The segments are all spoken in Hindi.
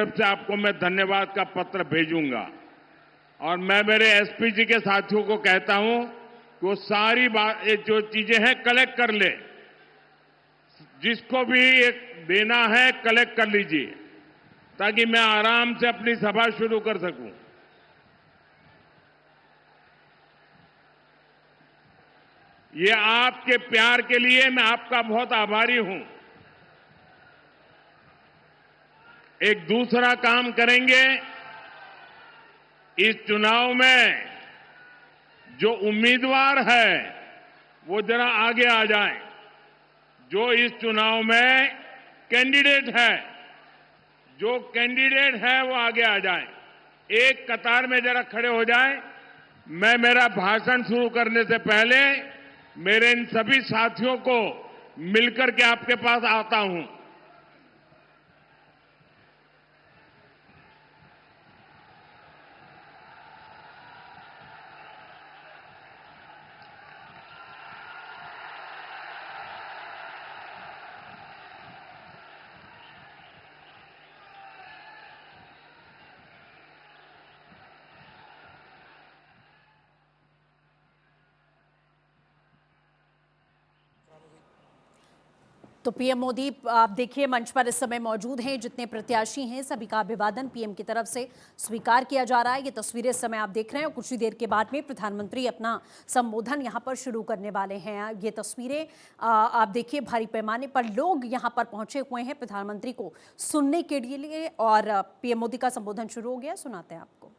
तरफ से आपको मैं धन्यवाद का पत्र भेजूंगा और मैं मेरे एसपी जी के साथियों को कहता हूं कि वो सारी बात जो चीजें हैं कलेक्ट कर ले, जिसको भी एक देना है कलेक्ट कर लीजिए ताकि मैं आराम से अपनी सभा शुरू कर सकूं। ये आपके प्यार के लिए मैं आपका बहुत आभारी हूं। एक दूसरा काम करेंगे, इस चुनाव में जो उम्मीदवार है वो जरा आगे आ जाए। जो इस चुनाव में कैंडिडेट है, जो कैंडिडेट है वो आगे आ जाए, एक कतार में जरा खड़े हो जाए। मैं मेरा भाषण शुरू करने से पहले मेरे इन सभी साथियों को मिलकर के आपके पास आता हूं। तो पीएम मोदी आप देखिए मंच पर इस समय मौजूद हैं। जितने प्रत्याशी हैं सभी का अभिवादन पीएम की तरफ से स्वीकार किया जा रहा है। ये तस्वीरें इस समय आप देख रहे हैं। कुछ ही देर के बाद में प्रधानमंत्री अपना संबोधन यहां पर शुरू करने वाले हैं। ये तस्वीरें आप देखिए, भारी पैमाने पर लोग यहां पर पहुंचे हुए हैं प्रधानमंत्री को सुनने के लिए। और पीएम मोदी का संबोधन शुरू हो गया, सुनाते हैं आपको।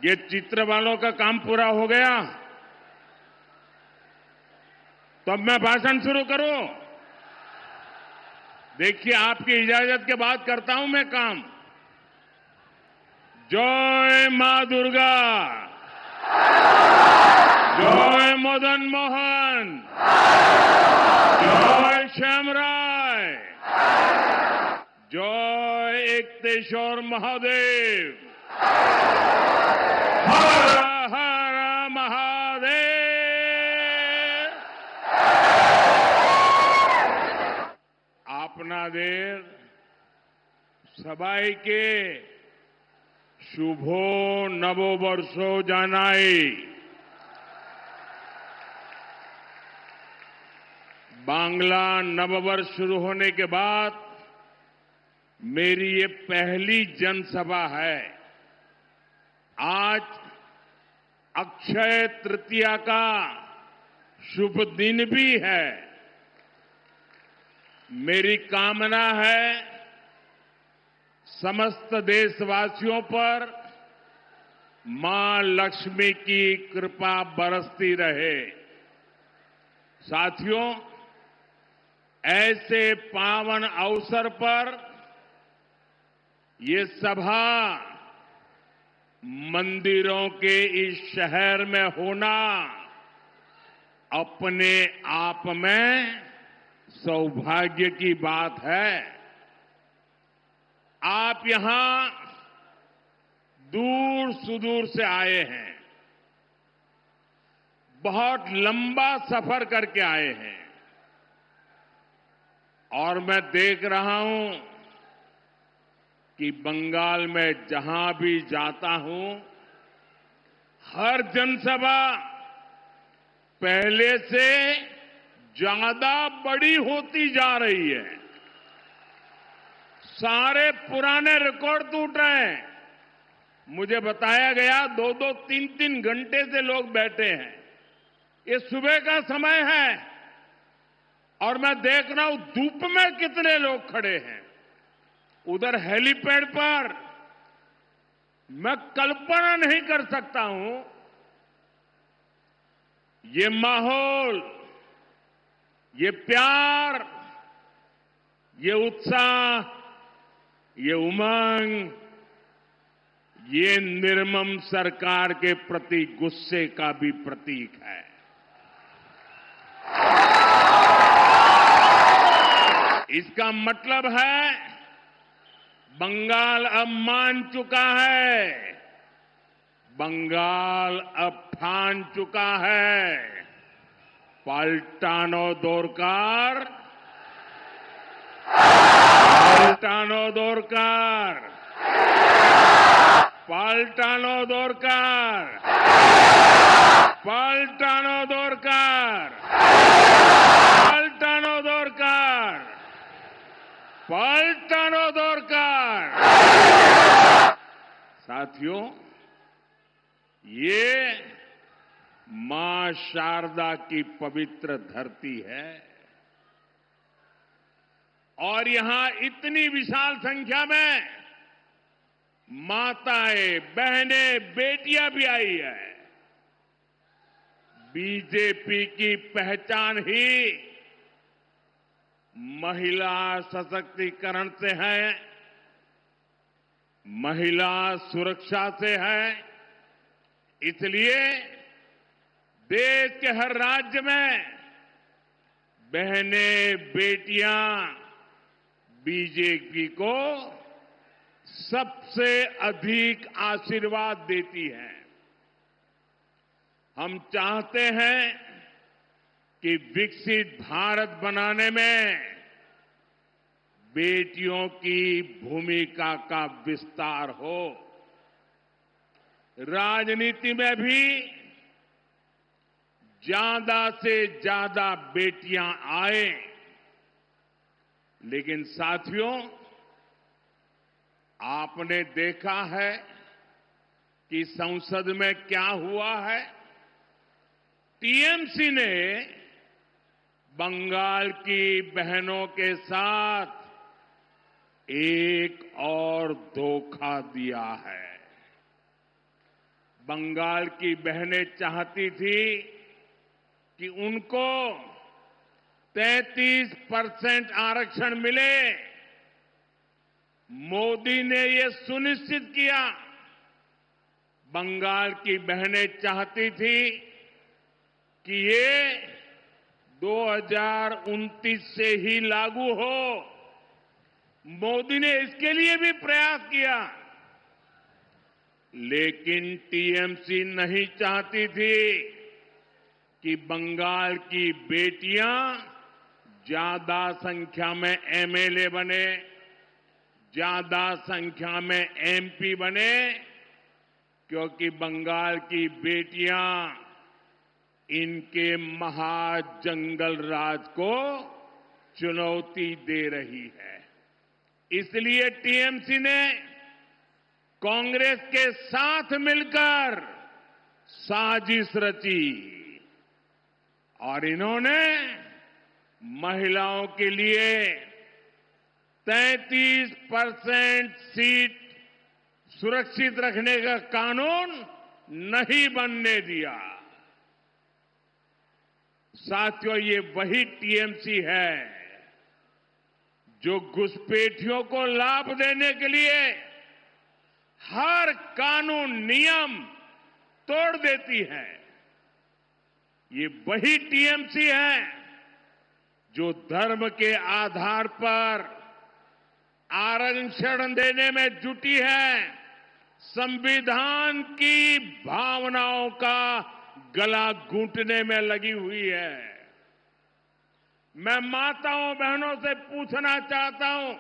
ये चित्र वालों का काम पूरा हो गया तो अब मैं भाषण शुरू करूं। देखिए, आपकी इजाजत के बाद करता हूं मैं काम। जय मां दुर्गा, जय मदन मोहन, जय श्यामराय, जय एकतेश्वर महादेव, हर हर महादेव। আপনাদের সবাইকে শুভ নববর্ষ জানাই। बांग्ला नववर्ष शुरू होने के बाद मेरी ये पहली जनसभा है। आज अक्षय तृतीया का शुभ दिन भी है। मेरी कामना है समस्त देशवासियों पर मां लक्ष्मी की कृपा बरसती रहे। साथियों, ऐसे पावन अवसर पर ये सभा मंदिरों के इस शहर में होना अपने आप में सौभाग्य की बात है। आप यहां दूर सुदूर से आए हैं, बहुत लंबा सफर करके आए हैं और मैं देख रहा हूं कि बंगाल में जहां भी जाता हूं हर जनसभा पहले से ज्यादा बड़ी होती जा रही है। सारे पुराने रिकॉर्ड टूट रहे हैं। मुझे बताया गया 2-2, 3-3 घंटे से लोग बैठे हैं। ये सुबह का समय है और मैं देख रहा हूं धूप में कितने लोग खड़े हैं। उधर हेलीपैड पर मैं कल्पना नहीं कर सकता हूं ये माहौल, ये प्यार, ये उत्साह, ये उमंग, ये निर्मम सरकार के प्रति गुस्से का भी प्रतीक है। इसका मतलब है बंगाल अब मान चुका है, बंगाल अब ठान चुका है, पाल्टानो दरकार। पाल्टानो दोरकार, पाल्टानो दोरकार, पाल्टानो दोरकार, पाल्टानो दोरकार, पाल्टानो दोरकार। साथियों, ये मां शारदा की पवित्र धरती है और यहां इतनी विशाल संख्या में माताएं, बहनें, बेटियां भी आई है। बीजेपी की पहचान ही महिला सशक्तिकरण से है, महिला सुरक्षा से है। इसलिए देश के हर राज्य में बहनें, बेटियां बीजेपी को सबसे अधिक आशीर्वाद देती हैं। हम चाहते हैं कि विकसित भारत बनाने में बेटियों की भूमिका का विस्तार हो। राजनीति में भी ज्यादा से ज्यादा बेटियां आए। लेकिन साथियों, आपने देखा है कि संसद में क्या हुआ है। टीएमसी ने बंगाल की बहनों के साथ एक और धोखा दिया है। बंगाल की बहनें चाहती थी कि उनको 33% आरक्षण मिले। मोदी ने ये सुनिश्चित किया। बंगाल की बहनें चाहती थी कि ये 2029 से ही लागू हो। मोदी ने इसके लिए भी प्रयास किया, लेकिन टीएमसी नहीं चाहती थी कि बंगाल की बेटियां ज्यादा संख्या में एमएलए बने, ज्यादा संख्या में एमपी बने, क्योंकि बंगाल की बेटियां इनके महाजंगल राज को चुनौती दे रही है। इसलिए टीएमसी ने कांग्रेस के साथ मिलकर साजिश रची और इन्होंने महिलाओं के लिए 33% सीट सुरक्षित रखने का कानून नहीं बनने दिया। साथियों, ये वही टीएमसी है जो घुसपैठियों को लाभ देने के लिए हर कानून नियम तोड़ देती है। ये वही टीएमसी है जो धर्म के आधार पर आरक्षण देने में जुटी है, संविधान की भावनाओं का गला घूंटने में लगी हुई है। मैं माताओं बहनों से पूछना चाहता हूं,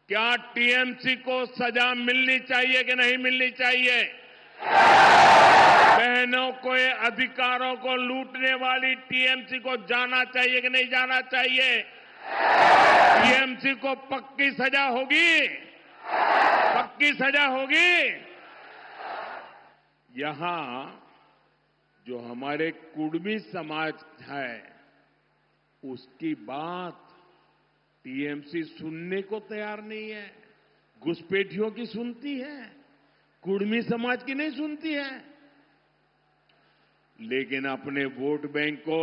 क्या टीएमसी को सजा मिलनी चाहिए कि नहीं मिलनी चाहिए? बहनों के अधिकारों को लूटने वाली टीएमसी को जाना चाहिए कि नहीं जाना चाहिए? टीएमसी को पक्की सजा होगी? पक्की सजा होगी? यहां जो हमारे कुर्मी समाज है, उसकी बात टीएमसी सुनने को तैयार नहीं है। घुसपैठियों की सुनती है, कुर्मी समाज की नहीं सुनती है। लेकिन अपने वोट बैंक को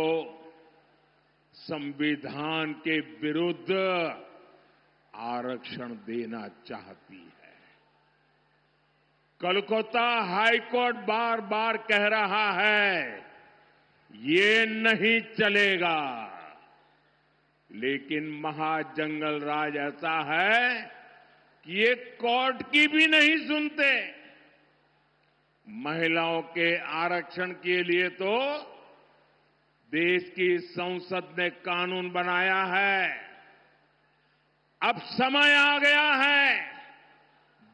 संविधान के विरुद्ध आरक्षण देना चाहती है। कोलकाता हाईकोर्ट बार बार कह रहा है ये नहीं चलेगा, लेकिन महाजंगल राज ऐसा है कि ये कोर्ट की भी नहीं सुनते। महिलाओं के आरक्षण के लिए तो देश की संसद ने कानून बनाया है। अब समय आ गया है,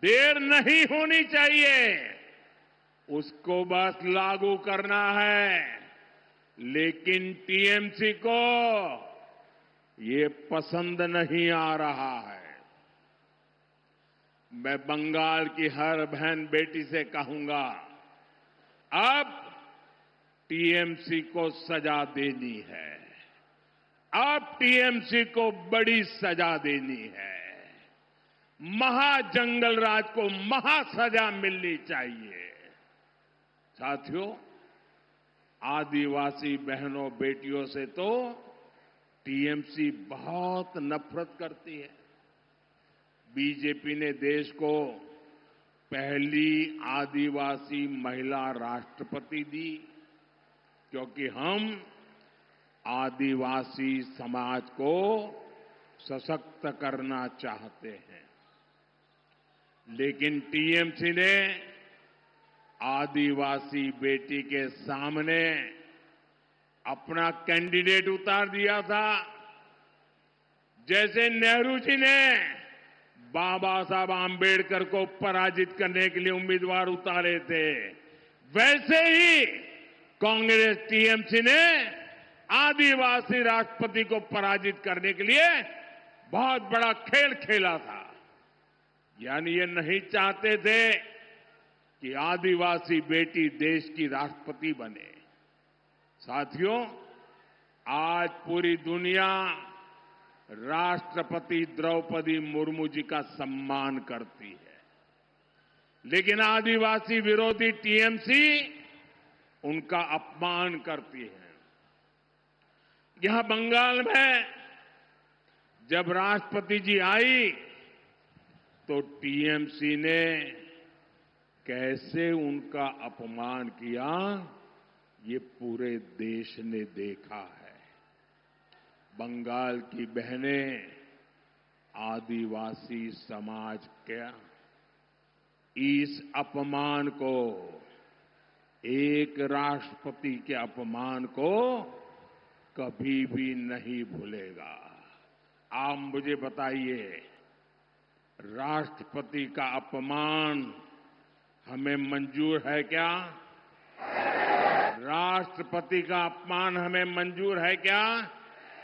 देर नहीं होनी चाहिए, उसको बस लागू करना है। लेकिन टीएमसी को ये पसंद नहीं आ रहा है। मैं बंगाल की हर बहन बेटी से कहूंगा, अब टीएमसी को सजा देनी है। अब टीएमसी को बड़ी सजा देनी है। महाजंगल राज को महासजा मिलनी चाहिए। साथियों, आदिवासी बहनों बेटियों से तो टीएमसी बहुत नफरत करती है। बीजेपी ने देश को पहली आदिवासी महिला राष्ट्रपति दी, क्योंकि हम आदिवासी समाज को सशक्त करना चाहते हैं। लेकिन टीएमसी ने आदिवासी बेटी के सामने अपना कैंडिडेट उतार दिया था। जैसे नेहरू जी ने बाबा साहब आंबेडकर को पराजित करने के लिए उम्मीदवार उतारे थे, वैसे ही कांग्रेस टीएमसी ने आदिवासी राष्ट्रपति को पराजित करने के लिए बहुत बड़ा खेल खेला था। यानी ये नहीं चाहते थे कि आदिवासी बेटी देश की राष्ट्रपति बने। साथियों, आज पूरी दुनिया राष्ट्रपति द्रौपदी मुर्मू जी का सम्मान करती है, लेकिन आदिवासी विरोधी टीएमसी उनका अपमान करती है। यहां बंगाल में जब राष्ट्रपति जी आई तो टीएमसी ने कैसे उनका अपमान किया, ये पूरे देश ने देखा है। बंगाल की बहनें आदिवासी समाज के इस अपमान को, एक राष्ट्रपति के अपमान को कभी भी नहीं भूलेगा। आप मुझे बताइए, राष्ट्रपति का अपमान हमें मंजूर है क्या? राष्ट्रपति का अपमान हमें मंजूर है क्या?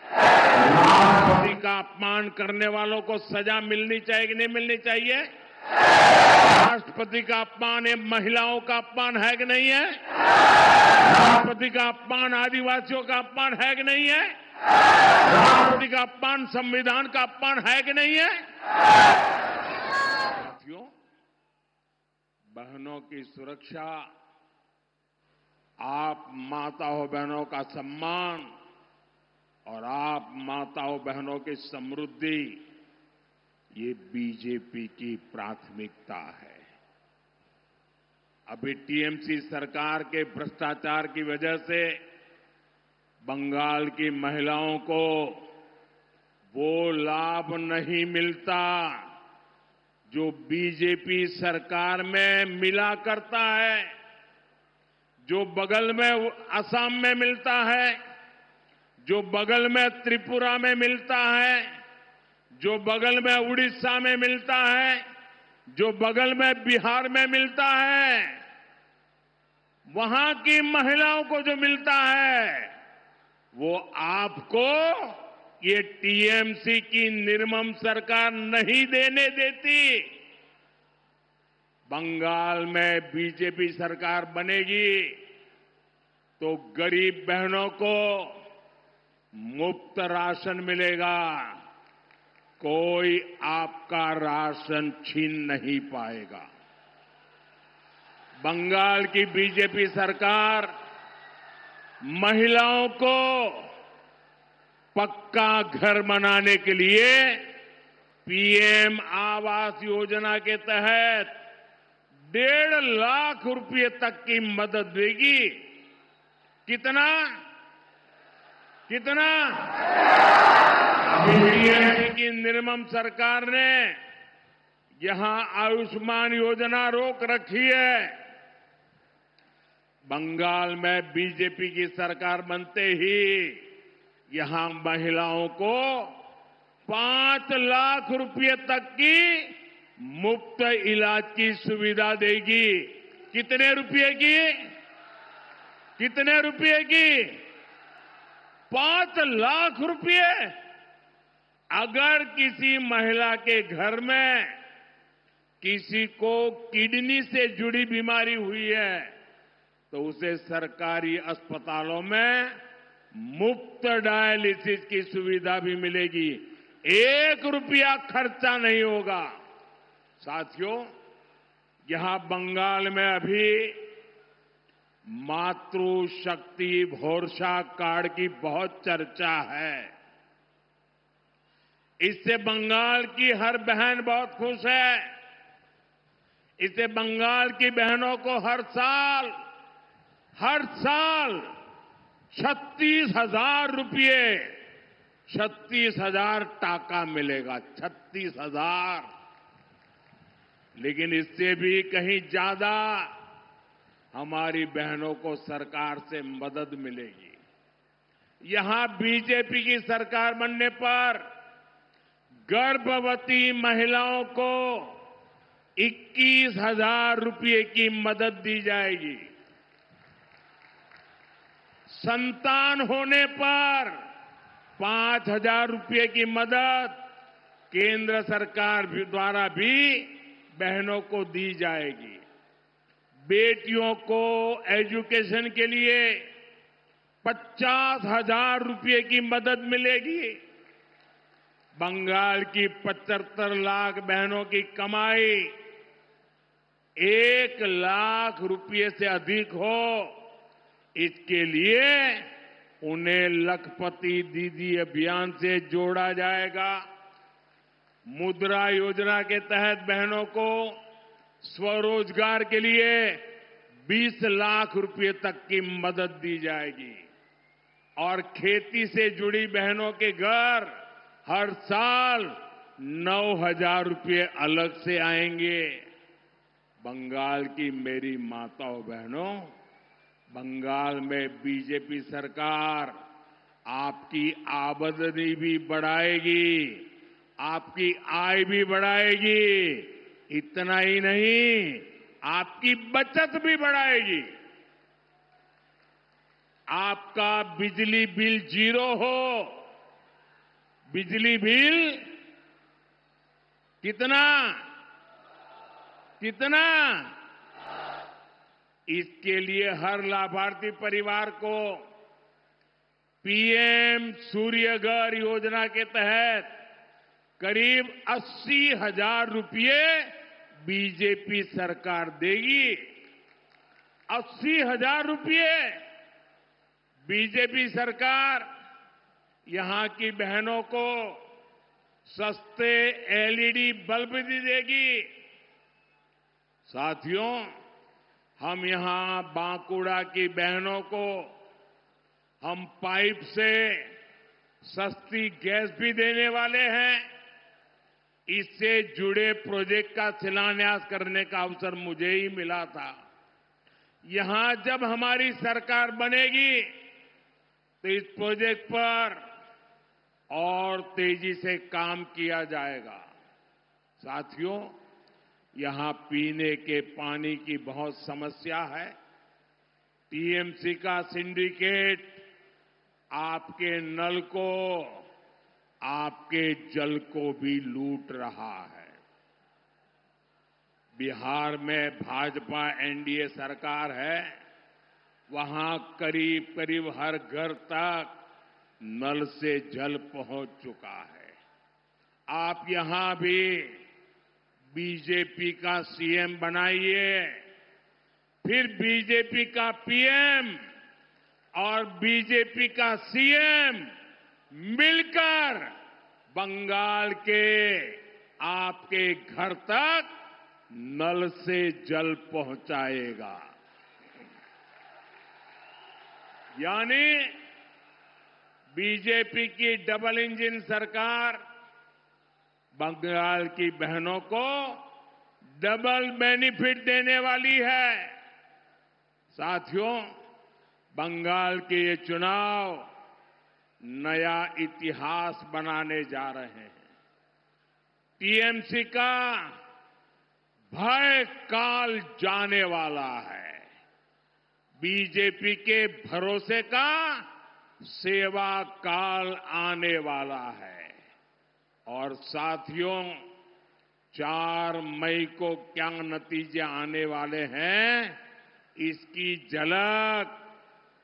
राष्ट्रपति का अपमान करने वालों को सजा मिलनी चाहिए कि नहीं मिलनी चाहिए? राष्ट्रपति का अपमान ये महिलाओं का अपमान है कि नहीं है? राष्ट्रपति का अपमान आदिवासियों का अपमान है कि नहीं है? राष्ट्रपति का अपमान संविधान का अपमान है कि नहीं है? साथियों, बहनों की सुरक्षा, आप माताओं बहनों का सम्मान और आप माताओं बहनों की समृद्धि, ये बीजेपी की प्राथमिकता है। अभी टीएमसी सरकार के भ्रष्टाचार की वजह से बंगाल की महिलाओं को वो लाभ नहीं मिलता जो बीजेपी सरकार में मिला करता है, जो बगल में असम में मिलता है, जो बगल में त्रिपुरा में मिलता है, जो बगल में उड़ीसा में मिलता है, जो बगल में बिहार में मिलता है। वहां की महिलाओं को जो मिलता है वो आपको ये टीएमसी की निर्मम सरकार नहीं देने देती। बंगाल में बीजेपी सरकार बनेगी तो गरीब बहनों को मुफ्त राशन मिलेगा, कोई आपका राशन छीन नहीं पाएगा। बंगाल की बीजेपी सरकार महिलाओं को पक्का घर बनाने के लिए पीएम आवास योजना के तहत 1.5 लाख रुपए तक की मदद देगी। कितना? टीएमसी की निर्मम सरकार ने यहां आयुष्मान योजना रोक रखी है। बंगाल में बीजेपी की सरकार बनते ही यहां महिलाओं को 5 लाख रुपए तक की मुफ्त इलाज की सुविधा देगी। कितने रुपए की? कितने रुपए की? 5 लाख रुपए। अगर किसी महिला के घर में किसी को किडनी से जुड़ी बीमारी हुई है तो उसे सरकारी अस्पतालों में मुफ्त डायलिसिस की सुविधा भी मिलेगी। 1 रुपया खर्चा नहीं होगा। साथियों, यहां बंगाल में अभी मातृशक्ति भरोसा कार्ड की बहुत चर्चा है। इससे बंगाल की हर बहन बहुत खुश है। इससे बंगाल की बहनों को हर साल 36,000 रुपये 36,000 टाका मिलेगा। 36,000। लेकिन इससे भी कहीं ज्यादा हमारी बहनों को सरकार से मदद मिलेगी। यहां बीजेपी की सरकार बनने पर गर्भवती महिलाओं को 21,000 रुपये की मदद दी जाएगी। संतान होने पर 5,000 रुपये की मदद केंद्र सरकार द्वारा भी बहनों को दी जाएगी। बेटियों को एजुकेशन के लिए 50,000 रुपये की मदद मिलेगी। बंगाल की 75 लाख बहनों की कमाई 1 लाख रुपये से अधिक हो, इसके लिए उन्हें लखपति दीदी अभियान से जोड़ा जाएगा। मुद्रा योजना के तहत बहनों को स्वरोजगार के लिए 20 लाख रुपये तक की मदद दी जाएगी और खेती से जुड़ी बहनों के घर हर साल 9,000 रुपये अलग से आएंगे। बंगाल की मेरी माताओं बहनों, बंगाल में बीजेपी सरकार आपकी आमदनी भी बढ़ाएगी, आपकी आय भी बढ़ाएगी। इतना ही नहीं, आपकी बचत भी बढ़ाएगी। आपका बिजली बिल 0 हो। बिजली बिल कितना? कितना? इसके लिए हर लाभार्थी परिवार को पीएम सूर्यघर योजना के तहत करीब 80,000 रुपये बीजेपी सरकार देगी। 80,000 रुपये बीजेपी सरकार यहां की बहनों को सस्ते एलईडी बल्ब भी देगी। साथियों, हम यहां बांकुड़ा की बहनों को हम पाइप से सस्ती गैस भी देने वाले हैं। इससे जुड़े प्रोजेक्ट का शिलान्यास करने का अवसर मुझे ही मिला था। यहां जब हमारी सरकार बनेगी तो इस प्रोजेक्ट पर और तेजी से काम किया जाएगा। साथियों, यहां पीने के पानी की बहुत समस्या है। टीएमसी का सिंडिकेट आपके नल को, आपके जल को भी लूट रहा है। बिहार में भाजपा एनडीए सरकार है। वहां करीब करीब हर घर तक नल से जल पहुंच चुका है। आप यहां भी बीजेपी का सीएम बनाइए, फिर बीजेपी का पीएम और बीजेपी का सीएम मिलकर बंगाल के आपके घर तक नल से जल पहुंचाएगा। यानी बीजेपी की डबल इंजन सरकार बंगाल की बहनों को डबल बेनिफिट देने वाली है। साथियों, बंगाल के ये चुनाव नया इतिहास बनाने जा रहे हैं। टीएमसी का भय काल जाने वाला है। बीजेपी के भरोसे का सेवा काल आने वाला है। और साथियों, 4 मई को क्या नतीजे आने वाले हैं, इसकी झलक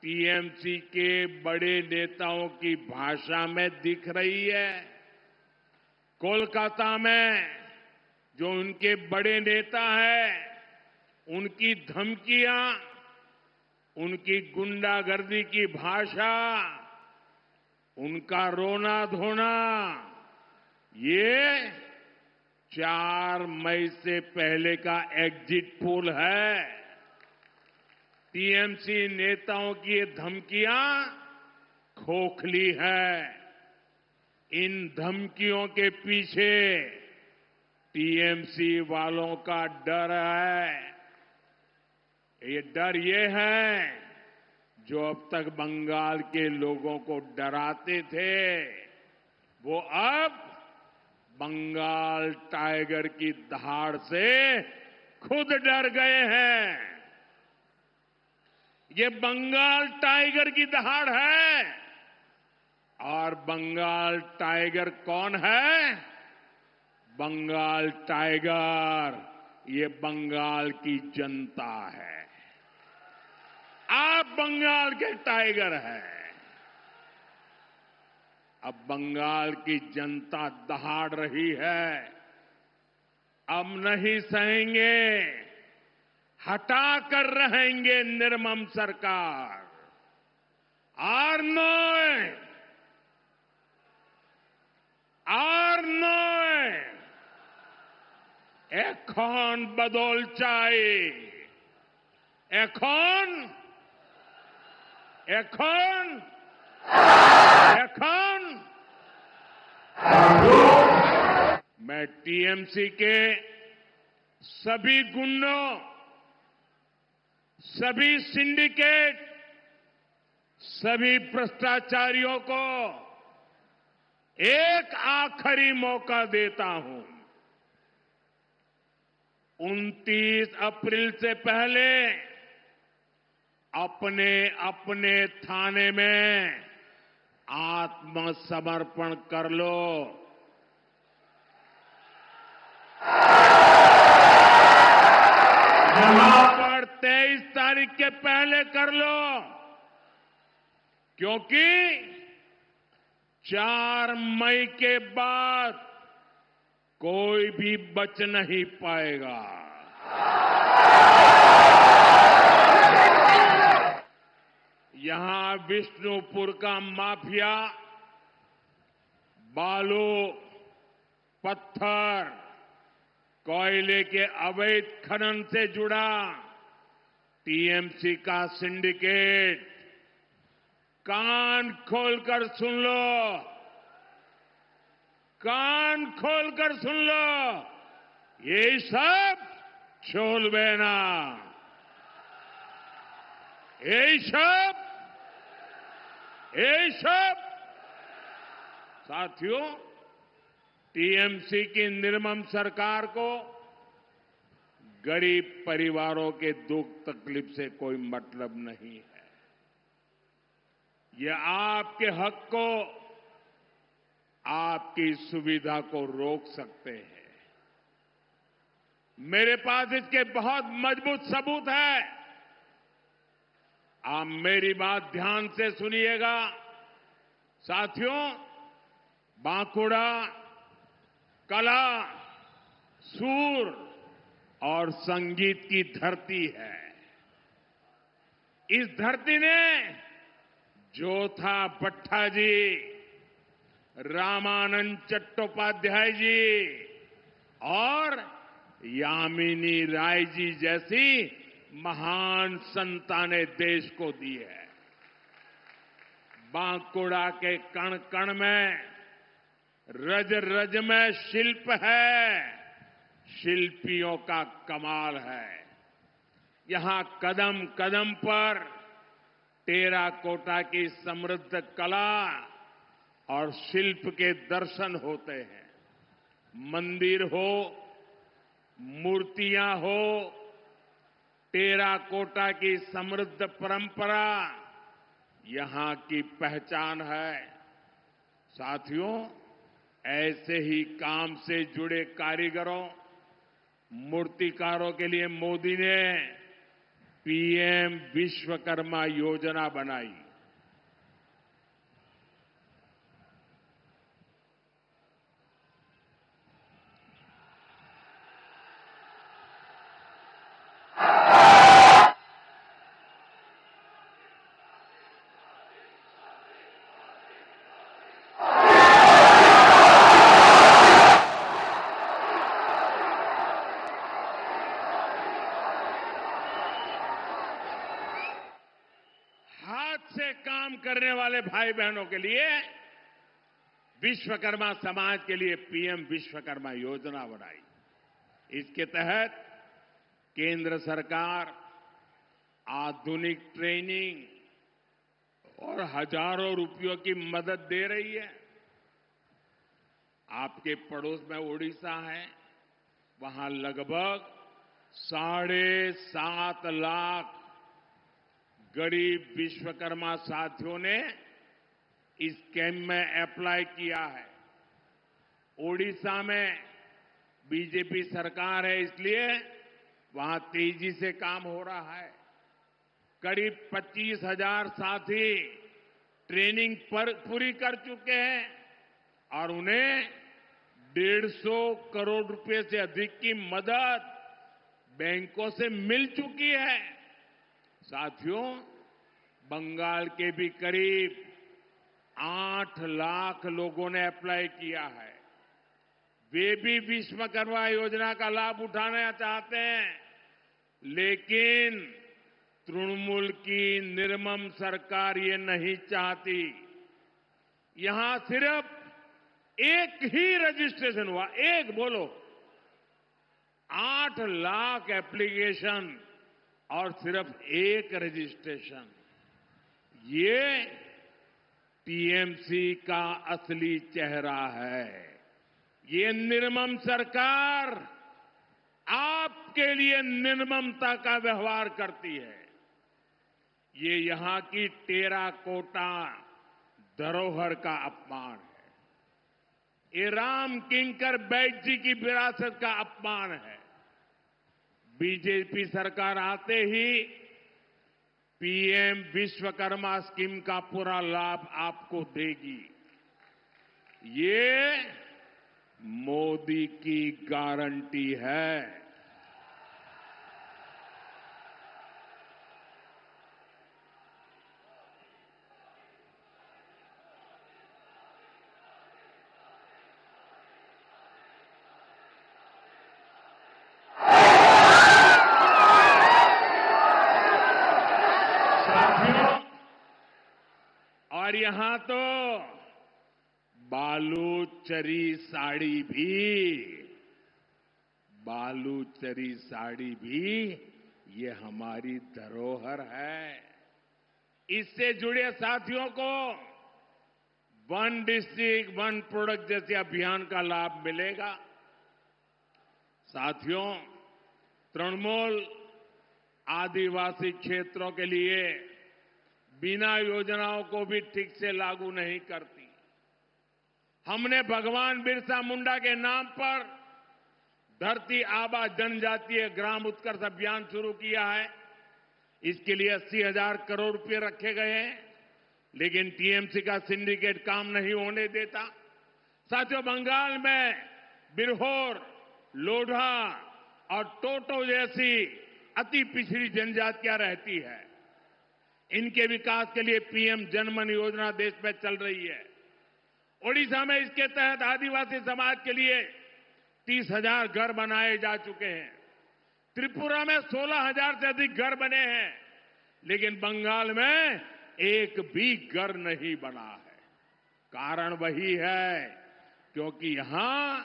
टीएमसी के बड़े नेताओं की भाषा में दिख रही है। कोलकाता में जो उनके बड़े नेता हैं, उनकी धमकियां, उनकी गुंडागर्दी की भाषा, उनका रोना धोना, ये 4 मई से पहले का एग्जिट पोल है। टीएमसी नेताओं की ये धमकियां खोखली है। इन धमकियों के पीछे टीएमसी वालों का डर है। ये डर ये है जो अब तक बंगाल के लोगों को डराते थे, वो अब बंगाल टाइगर की दहाड़ से खुद डर गए हैं। ये बंगाल टाइगर की दहाड़ है। और बंगाल टाइगर कौन है? बंगाल टाइगर ये बंगाल की जनता है। आप बंगाल के टाइगर हैं। अब बंगाल की जनता दहाड़ रही है। अब नहीं सहेंगे, हटा कर रहेंगे निर्मम सरकार। আর নয়, এখন বদল চাই। এখন मैं टीएमसी के सभी गुंडों, सभी सिंडिकेट, सभी भ्रष्टाचारियों को एक आखिरी मौका देता हूं। 29 अप्रैल से पहले अपने अपने थाने में आत्मसमर्पण कर लो। यहां पर 23 तारीख के पहले कर लो, क्योंकि 4 मई के बाद कोई भी बच नहीं पाएगा। यहां विष्णुपुर का माफिया बालू, पत्थर, कोयले के अवैध खनन से जुड़ा टीएमसी का सिंडिकेट, कान खोलकर सुन लो, कान खोलकर सुन लो, ये सब छोड़बे ना। ये सब साथियों, टीएमसी की निर्मम सरकार को गरीब परिवारों के दुख तकलीफ से कोई मतलब नहीं है। ये आपके हक को, आपकी सुविधा को रोक सकते हैं। मेरे पास इसके बहुत मजबूत सबूत है। आप मेरी बात ध्यान से सुनिएगा। साथियों, बांकुड़ा कला, सूर और संगीत की धरती है। इस धरती ने जोथा भट्टा जी, रामानंद चट्टोपाध्याय जी और यामिनी राय जी जैसी महान संतानें देश को दी है। बांकुड़ा के कण कण में, रज रज में शिल्प है, शिल्पियों का कमाल है। यहां कदम कदम पर टेराकोटा की समृद्ध कला और शिल्प के दर्शन होते हैं। मंदिर हो, मूर्तियां हो, टेराकोटा की समृद्ध परंपरा यहां की पहचान है। साथियों, ऐसे ही काम से जुड़े कारीगरों, मूर्तिकारों के लिए मोदी ने पीएम विश्वकर्मा योजना बनाई। हाथ से काम करने वाले भाई बहनों के लिए विश्वकर्मा समाज के लिए पीएम विश्वकर्मा योजना बनाई। इसके तहत केंद्र सरकार आधुनिक ट्रेनिंग और हजारों रुपयों की मदद दे रही है। आपके पड़ोस में ओडिशा है, वहां लगभग 7.5 लाख गरीब विश्वकर्मा साथियों ने इस कैंप में अप्लाई किया है। ओडिशा में बीजेपी सरकार है, इसलिए वहां तेजी से काम हो रहा है। करीब 25,000 साथी ट्रेनिंग पूरी कर चुके हैं और उन्हें 150 करोड़ रुपए से अधिक की मदद बैंकों से मिल चुकी है। साथियों, बंगाल के भी करीब 8 लाख लोगों ने अप्लाई किया है। वे भी विश्वकर्मा योजना का लाभ उठाना चाहते हैं, लेकिन तृणमूल की निर्मम सरकार ये नहीं चाहती। यहां सिर्फ एक ही रजिस्ट्रेशन हुआ, एक बोलो, 8 लाख एप्लीकेशन और सिर्फ एक रजिस्ट्रेशन। ये टीएमसी का असली चेहरा है। ये निर्मम सरकार आपके लिए निर्ममता का व्यवहार करती है। ये यहां की टेराकोटा धरोहर का अपमान है। ये राम किंकर बैठ जी की विरासत का अपमान है। बीजेपी सरकार आते ही पीएम विश्वकर्मा स्कीम का पूरा लाभ आपको देगी। ये मोदी की गारंटी है। और यहां तो बालूचरी साड़ी भी ये हमारी धरोहर है। इससे जुड़े साथियों को वन डिस्ट्रिक्ट वन प्रोडक्ट जैसे अभियान का लाभ मिलेगा। साथियों, तृणमूल आदिवासी क्षेत्रों के लिए बिना योजनाओं को भी ठीक से लागू नहीं करती। हमने भगवान बिरसा मुंडा के नाम पर धरती आबा जनजातीय ग्राम उत्कर्ष अभियान शुरू किया है। इसके लिए 80,000 करोड़ रुपए रखे गए हैं, लेकिन टीएमसी का सिंडिकेट काम नहीं होने देता। साथियों, बंगाल में बिरहोर, लोढ़ा और टोटो जैसी अति पिछड़ी जनजातियां रहती है। इनके विकास के लिए पीएम जनमन योजना देश में चल रही है। ओडिशा में इसके तहत आदिवासी समाज के लिए 30,000 घर बनाए जा चुके हैं। त्रिपुरा में 16,000 से अधिक घर बने हैं, लेकिन बंगाल में एक भी घर नहीं बना है। कारण वही है क्योंकि यहां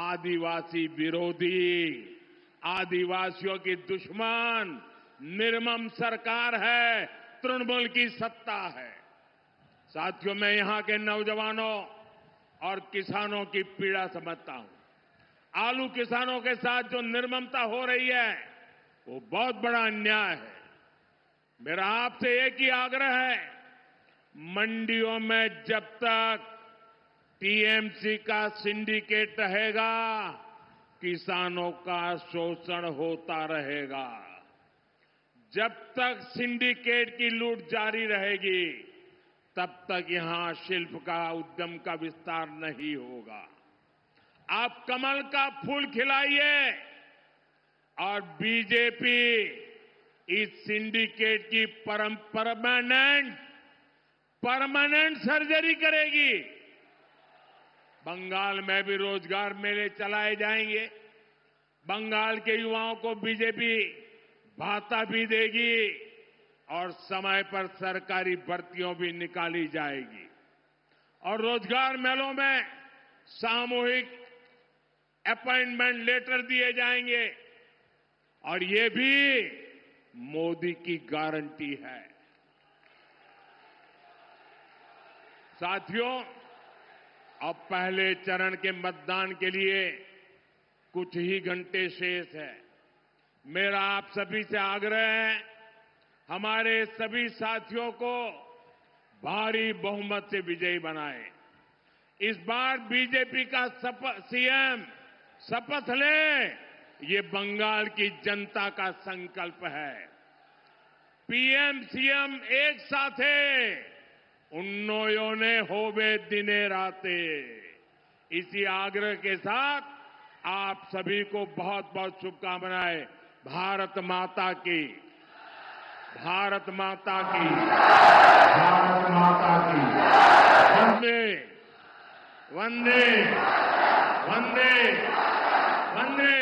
आदिवासी विरोधी, आदिवासियों की दुश्मन निर्मम सरकार है, तृणमूल की सत्ता है। साथियों, मैं यहां के नौजवानों और किसानों की पीड़ा समझता हूं। आलू किसानों के साथ जो निर्ममता हो रही है वो बहुत बड़ा अन्याय है। मेरा आपसे एक ही आग्रह है, मंडियों में जब तक टीएमसी का सिंडिकेट रहेगा किसानों का शोषण होता रहेगा। जब तक सिंडिकेट की लूट जारी रहेगी तब तक यहां शिल्प का उद्यम का विस्तार नहीं होगा। आप कमल का फूल खिलाइए और बीजेपी इस सिंडिकेट की परमानेंट सर्जरी करेगी। बंगाल में भी रोजगार मेले चलाए जाएंगे। बंगाल के युवाओं को बीजेपी भाता भी देगी और समय पर सरकारी भर्तियों भी निकाली जाएगी और रोजगार मेलों में सामूहिक अपॉइंटमेंट लेटर दिए जाएंगे और ये भी मोदी की गारंटी है। साथियों, अब पहले चरण के मतदान के लिए कुछ ही घंटे शेष है। मेरा आप सभी से आग्रह है, हमारे सभी साथियों को भारी बहुमत से विजयी बनाएं। इस बार बीजेपी का सीएम शपथ ले, ये बंगाल की जनता का संकल्प है। पीएम सीएम एक साथे उन्नोयोने होवे दिने राते। इसी आग्रह के साथ आप सभी को बहुत बहुत शुभकामनाएं। भारत माता की, भारत माता की, भारत माता की। वंदे वंदे वंदे वंदे